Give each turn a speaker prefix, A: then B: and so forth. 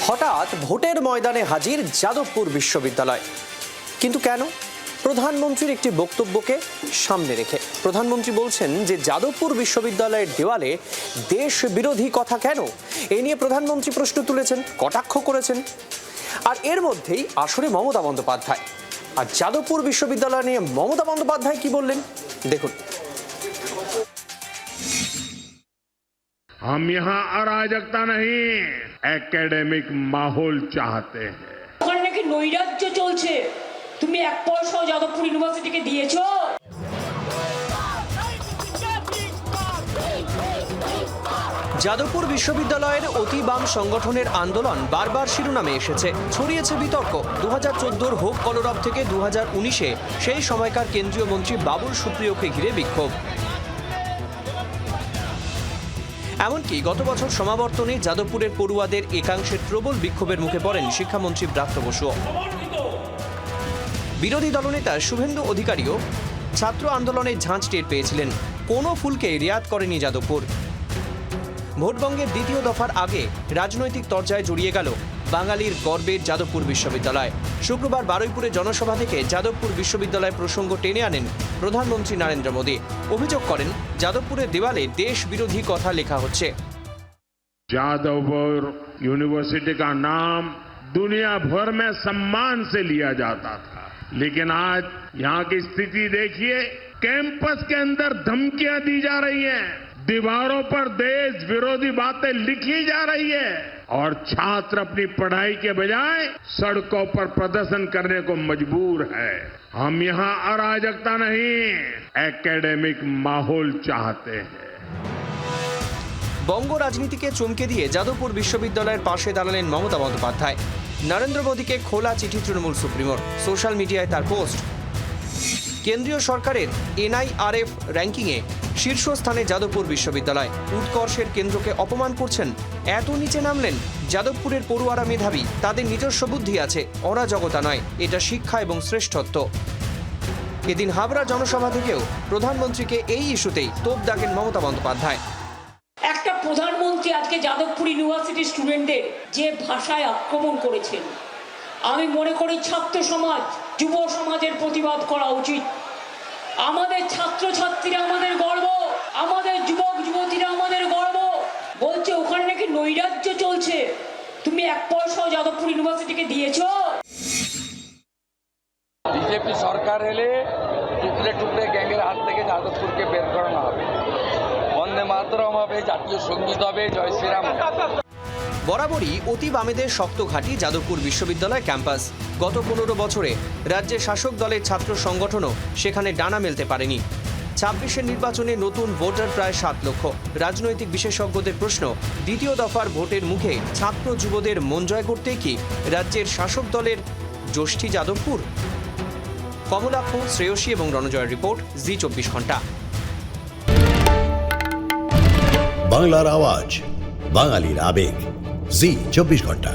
A: হঠাৎ ভোটের ময়দানে হাজির যাদবপুর বিশ্ববিদ্যালয়। কিন্তু কেন? প্রধানমন্ত্রীর একটি বক্তব্যকে সামনে রেখে প্রধানমন্ত্রী বলছেন যে যাদবপুর বিশ্ববিদ্যালয়ের দেওয়ালে দেশ বিরোধী কথা কেন? এ নিয়ে প্রধানমন্ত্রী প্রশ্ন তুলেছেন, কটাক্ষ করেছেন। আর এর মধ্যেই আসরে মমতা বন্দ্যোপাধ্যায়। আর যাদবপুর বিশ্ববিদ্যালয় নিয়ে মমতা বন্দ্যোপাধ্যায় কি বললেন দেখুন।
B: हम यहाँ अराजकता नहीं, एकेडमिक माहौल चाहते हैं।
C: ওখানে নাকি নৈরাজ্য চলছে, তুমি এক পয়সাও যাদবপুর ইউনিভার্সিটিকে দিয়েছো?
A: যাদবপুর বিশ্ববিদ্যালয়ের অতি বাম সংগঠনের আন্দোলন বারবার শিরোনামে এসেছে, ছড়িয়েছে বিতর্ক। 2014 হোক কলরব থেকে 2019-এ সেই সময়কার কেন্দ্রীয় মন্ত্রী বাবুল সুপ্রিয়কে ঘিরে বিক্ষোভ। এমনকি গত বছর সমাবর্তনে যাদবপুরের পড়ুয়াদের একাংশের প্রবল বিক্ষোভের মুখে পড়েন শিক্ষামন্ত্রী ব্রাত্য বসুও। বিরোধী দলনেতা শুভেন্দু অধিকারীও ছাত্র আন্দোলনের ঝাঁঝ টের পেয়েছিলেন। কোনো ফুলকে রিয়াত করেনি যাদবপুর। ভোটবঙ্গের দ্বিতীয় দফার আগে রাজনৈতিক তরজায় জড়িয়ে গেল বাঙালির গর্বের যাদবপুর বিশ্ববিদ্যালয়। শুক্রবার বারুইপুরে জনসভা থেকে যাদবপুর বিশ্ববিদ্যালয় প্রসঙ্গ টেনে আনেন প্রধানমন্ত্রী নরেন্দ্র মোদী। অভিযোগ করেন যাদবপুরের দেওয়ালে দেশ বিরোধী কথা লেখা হচ্ছে।
B: जादवपुर यूनिवर्सिटी का नाम दुनिया भर में सम्मान से लिया जाता था, लेकिन आज यहाँ की स्थिति देखिए। कैंपस के अंदर धमकियां दी जा रही हैं, दीवारों पर देश विरोधी बातें लिखी जा रही है और छात्र अपनी पढ़ाई के बजाय सड़कों पर प्रदर्शन करने को मजबूर है। हम यहाँ अराजकता नहीं, एकेडमिक माहौल चाहते हैं।
A: বঙ্গ রাজনীতিকে চমকে দিয়ে যাদবপুর বিশ্ববিদ্যালয়ের পাশে দাঁড়ালেন মমতা বন্দ্যোপাধ্যায়। নরেন্দ্র মোদীকে খোলা চিঠি তৃণমূল সুপ্রিমোর, সোশ্যাল মিডিয়ায় তার পোস্ট। কেন্দ্রীয় সরকারের NIRF র্যাঙ্কিংয়ে শীর্ষস্থানে যাদবপুর বিশ্ববিদ্যালয়। উৎকর্ষের কেন্দ্রকে অপমান করছেন। এত নিচে নামলেন? যাদবপুরের পড়ুয়ারা মেধাবী, তাদের নিজস্ব বুদ্ধি আছে, অরাজকতা নয়, এটা শিক্ষা এবং শ্রেষ্ঠত্ব। এদিন হাবড়া জনসভা থেকেও প্রধানমন্ত্রীকে এই ইস্যুতেই তোপ দাগেন মমতা বন্দ্যোপাধ্যায়।
C: একটা প্রধানমন্ত্রী আজকে যাদবপুর ইউনিভার্সিটির স্টুডেন্টদের যে ভাষায় আক্রমণ করেছেন, আমি মনে করি ছাত্র সমাজ, যুব সমাজের প্রতিবাদ করা উচিত। আমাদের ছাত্রছাত্রীরা আমাদের গর্ব, আমাদের যুবক যুবতীরা আমাদের গর্ব। বলছে ওখানে নাকি নৈরাজ্য চলছে, তুমি এক পয়সাও যাদবপুর ইউনিভার্সিটিকে দিয়েছো?
D: বিজেপি সরকার এলে টুকরে টুকরে গ্যাংয়ের হাত থেকে যাদবপুরকে বের করানো হবে। বন্দে মাতরম হবে, জাতীয় সঙ্গীত হবে, জয় শ্রীরাম।
A: বরাবরই অতি বামেদের শক্ত ঘাঁটি যাদবপুর বিশ্ববিদ্যালয় ক্যাম্পাস। গত 15 বছরে রাজ্যের শাসক দলের ছাত্র সংগঠনও সেখানে ডানা মেলতে পারেনি। 26-এর নির্বাচনে নতুন ভোটার প্রায় 7 লক্ষ। রাজনৈতিক বিশেষজ্ঞদের প্রশ্ন, দ্বিতীয় দফার ভোটের মুখে ছাত্র যুবদের মন জয় করতে কি রাজ্যের শাসক দলের যষ্টি যাদবপুর? কমলাক্ষ, শ্রেয়সী এবং রণজয়ের রিপোর্ট, জি 24 ঘন্টা।
E: বাংলার আওয়াজ, বাঙালির আবেগ, জি 24 ঘন্টা।